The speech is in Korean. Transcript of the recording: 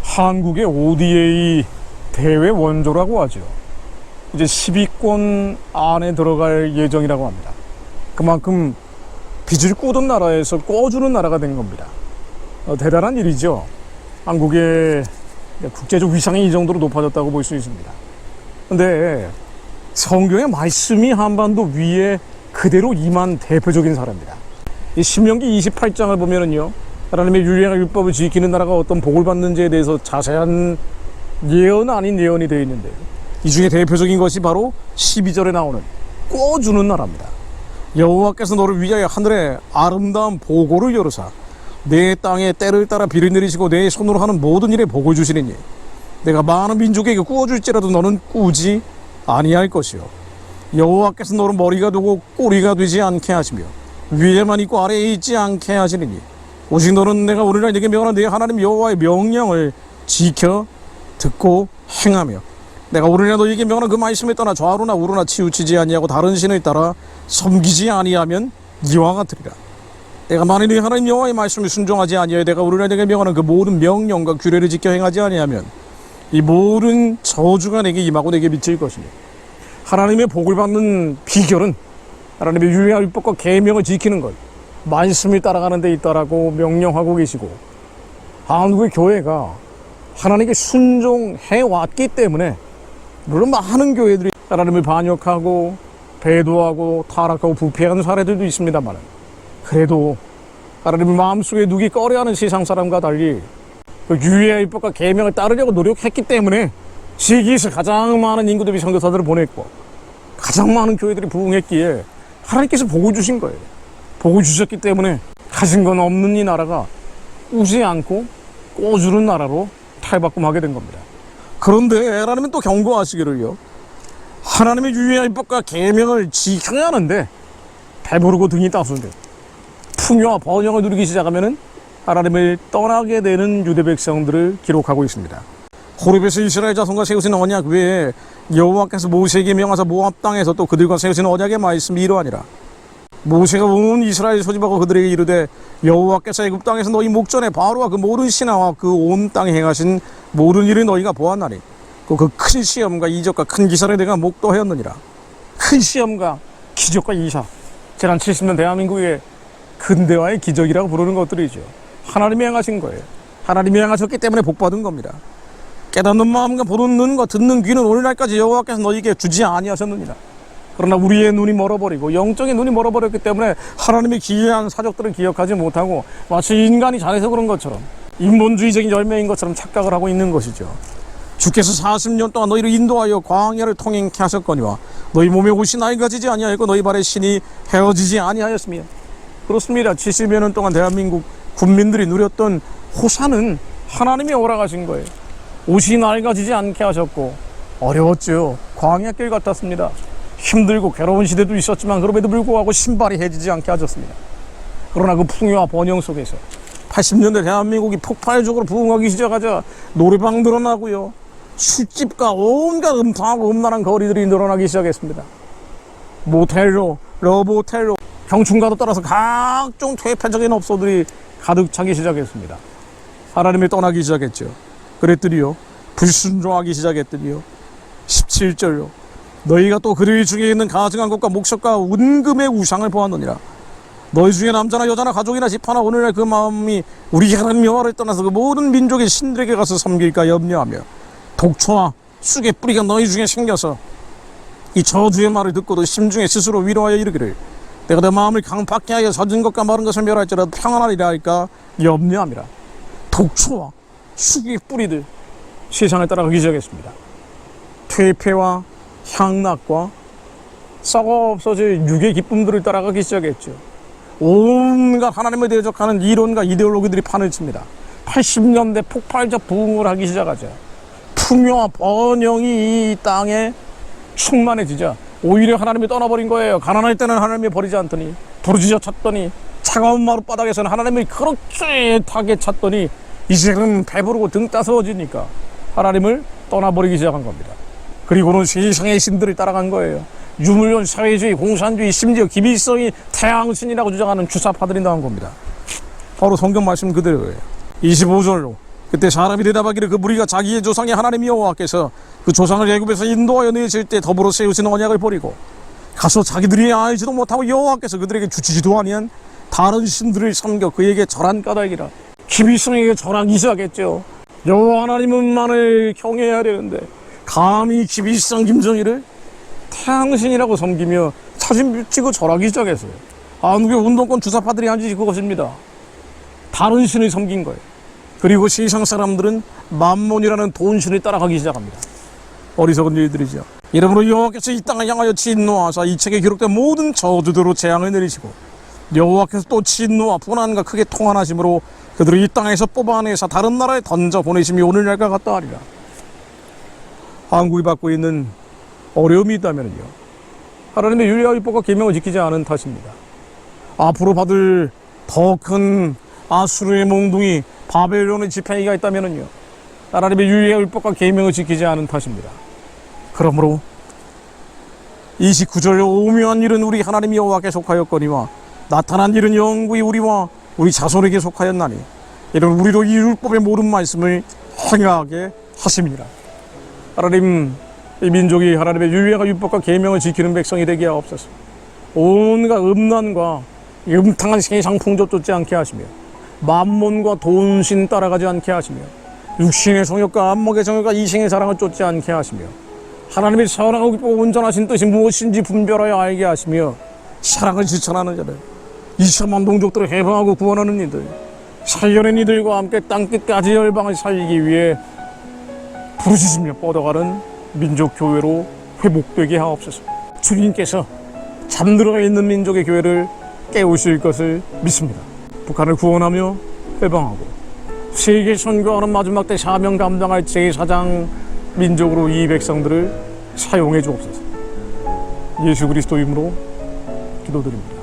한국의 ODA 대회 원조라고 하죠. 이제 10위권 안에 들어갈 예정이라고 합니다. 그만큼 빚을 꾸던 나라에서 꿔주는 나라가 된 겁니다. 대단한 일이죠. 한국의 국제적 위상이 이 정도로 높아졌다고 볼 수 있습니다. 근데 성경의 말씀이 한반도 위에 그대로 임한 대표적인 사람입니다. 이 신명기 28장을 보면은요, 하나님의 율례와 율법을 지키는 나라가 어떤 복을 받는지에 대해서 자세한 예언 아닌 예언이 되어 있는데요, 이 중에 대표적인 것이 바로 12절에 나오는 꿔주는 나라입니다. 여호와께서 너를 위하여 하늘에 아름다운 보고를 열으사 내 땅에 때를 따라 비를 내리시고 내 손으로 하는 모든 일에 복을 주시리니 내가 많은 민족에게 꾸어줄지라도 너는 꾸지 아니할 것이요 여호와께서 너를 머리가 되고 꼬리가 되지 않게 하시며 위에만 있고 아래에 있지 않게 하시리니 오직 너는 내가 오늘날 네게 명하는 네 하나님 여호와의 명령을 지켜 듣고 행하며 내가 오늘날 너에게 명하는 그 말씀에 떠나 좌우나 우로나 치우치지 아니하고 다른 신을 따라 섬기지 아니하면 이와 같으리라. 내가 만일 네 하나님 여호와의 말씀을 순종하지 아니하여 내가 오늘날 네게 명하는 그 모든 명령과 규례를 지켜 행하지 아니하면 이 모든 저주가 내게 임하고 내게 미칠 것이니 하나님의 복을 받는 비결은 하나님의 율례와 율법과 계명을 지키는 것, 말씀을 따라가는 데 있다라고 명령하고 계시고, 한국의 교회가 하나님께 순종해 왔기 때문에 물론 많은 교회들이 하나님을 반역하고 배도하고 타락하고 부패하는 사례들도 있습니다만, 그래도 하나님의 마음속에 누기 꺼려하는 세상 사람과 달리 그 율례와 율법과 계명을 따르려고 노력했기 때문에 세계에서 가장 많은 인구들이 선교사들을 보냈고 가장 많은 교회들이 부흥했기에 하나님께서 복을 주신 거예요. 복을 주셨기 때문에 가진 건 없는 이 나라가 꾸지 않고 꿔주는 나라로 탈바꿈하게 된 겁니다. 그런데 하나님은 또 경고하시기를요, 하나님의 율례와 율법과 계명을 지켜야 하는데 배부르고 등이 따순데 풍요와 번영을 누리기 시작하면은 하나님을 떠나게 되는 유대 백성들을 기록하고 있습니다. 호렙에서 이스라엘 자손과 세우신 언약 외에 여호와께서 모세에게 명하사 모압 땅에서 또 그들과 세우신 언약의 말씀이 이러하니라. 모세가 온 이스라엘 소집하고 그들에게 이르되 여호와께서 애굽 땅에서 너희 목전에 바로와 그 모든 신하와 그 온 땅에 행하신 모든 일을 너희가 보았나니 그 큰 시험과 이적과 큰 기사를 내가 목도하였느니라. 큰 시험과 기적과 이사, 지난 70년 대한민국의 근대화의 기적이라고 부르는 것들이죠. 하나님이 행하신 거예요. 하나님이 행하셨기 때문에 복받은 겁니다. 깨닫는 마음과 보는 눈과 듣는 귀는 오늘날까지 여호와께서 너희에게 주지 아니하셨느니라. 그러나 우리의 눈이 멀어버리고 영적인 눈이 멀어버렸기 때문에 하나님의 기이한 사적들을 기억하지 못하고 마치 인간이 잘해서 그런 것처럼 인본주의적인 열매인 것처럼 착각을 하고 있는 것이죠. 주께서 40년 동안 너희를 인도하여 광야를 통행케 하셨거니와 너희 몸에 옷이 낡아지지 아니하였고 너희 발에 신이 헤어지지 아니하였으며, 그렇습니다. 70여 년 동안 대한민국 국민들이 누렸던 호사는 하나님이 허락하신 거예요. 옷이 낡아지지 않게 하셨고 어려웠죠. 광야길 같았습니다. 힘들고 괴로운 시대도 있었지만 그럼에도 불구하고 신발이 해지지 않게 하셨습니다. 그러나 그 풍요와 번영 속에서 80년대 대한민국이 폭발적으로 부흥하기 시작하자 노래방 늘어나고요, 술집과 온갖 음탕하고 음란한 거리들이 늘어나기 시작했습니다. 모텔로, 러브호텔로, 경춘가도 따라서 각종 퇴폐적인 업소들이 가득 차기 시작했습니다. 하나님을 떠나기 시작했죠. 그랬더니요, 불순종하기 시작했더니요, 17절로 너희가 또 그들 중에 있는 가증한 것과 목석과 은금의 우상을 보았느니라. 너희 중에 남자나 여자나 가족이나 집하나 오늘날 그 마음이 우리 하나님 여호와를 떠나서 그 모든 민족의 신들에게 가서 섬길까 염려하며 독초와 쑥의 뿌리가 너희 중에 생겨서 이 저주의 말을 듣고도 심중에 스스로 위로하여 이르기를 내가 내 마음을 강팍케 하여 젖은 것과 마른 것을 멸할지라도 평안하리라 할까 염려함이라. 독초와 쑥의 뿌리들 세상을 따라가기 시작했습니다. 퇴폐와 향락과 썩어 없어질 육의 기쁨들을 따라가기 시작했죠. 온갖 하나님을 대적하는 이론과 이데올로기들이 판을 칩니다. 80년대 폭발적 부흥을 하기 시작하죠. 풍요와 번영이 이 땅에 충만해지자 오히려 하나님이 떠나버린 거예요. 가난할 때는 하나님이 버리지 않더니, 부르짖어 찾더니, 차가운 마룻바닥에서는 하나님을 그렇게 타게 찾더니 이제는 배부르고 등 따스워지니까 하나님을 떠나버리기 시작한 겁니다. 그리고는 세상의 신들을 따라간 거예요. 유물론, 사회주의, 공산주의, 심지어 기비성이 태양신이라고 주장하는 주사파들이 나온 겁니다. 바로 성경 말씀 그대로예요. 25절로 그때 사람이 대답하기를 그 무리가 자기의 조상의 하나님 여호와께서 그 조상을 애굽에서 인도하여 내실 때 더불어 세우신 언약을 버리고 가서 자기들이 알지도 못하고 여호와께서 그들에게 주시지도 아니한 다른 신들을 섬겨 그에게 절한 까닭이라. 기비성에게 절하기 시작했죠. 여호와 하나님만을 경외해야 되는데 감히 기비성 김정일을 태양신이라고 섬기며 사진 찍고 절하기 시작했어요. 한국의 운동권 주사파들이 한 짓이 그것입니다. 다른 신을 섬긴 거예요. 그리고 세상 사람들은 만몬이라는 돈신을 따라가기 시작합니다. 어리석은 일들이죠. 이러므로 여호와께서 이 땅을 향하여 진노하사 이 책에 기록된 모든 저주대로 재앙을 내리시고 여호와께서 또 진노와 분한과 크게 통한하심으로 그들을 이 땅에서 뽑아내사 다른 나라에 던져 보내심이 오늘날과 같다 하리라. 한국이 받고 있는 어려움이 있다면요, 하나님의 율례와 율법과 계명을 지키지 않은 탓입니다. 앞으로 받을 더 큰 아수르의 몽둥이 바벨론의 지팡이가 있다면요, 하나님의 율례와 율법과 계명을 지키지 않은 탓입니다. 그러므로 29절 오묘한 일은 우리 하나님 여호와께 속하였거니와 나타난 일은 영구히 우리와 우리 자손에게 속하였나니 이런 우리로 이 율법의 모든 말씀을 행하게 하심이니라. 하나님, 이 민족이 하나님의 율례와 율법과 계명을 지키는 백성이 되게 하옵소서. 온갖 음란과 음탕한 세상 풍조 쫓지 않게 하시며 만몬과 돈신 따라가지 않게 하시며 육신의 성욕과 안목의 정욕과 이생의 사랑을 쫓지 않게 하시며 하나님의 선하고 기쁘고 온전하신 뜻이 무엇인지 분별하여 알게 하시며 사랑을 실천하는 자들, 2천만 동족들을 해방하고 구원하는 이들, 살려낸 이들과 함께 땅끝까지 열방을 살리기 위해 부르짖으며 뻗어가는 민족교회로 회복되게 하옵소서. 주님께서 잠들어 있는 민족의 교회를 깨우실 것을 믿습니다. 북한을 구원하며 해방하고 세계 선교하는 마지막 때 사명 감당할 제4장 민족으로 이 백성들을 사용해 주옵소서. 예수 그리스도 이름으로 기도드립니다.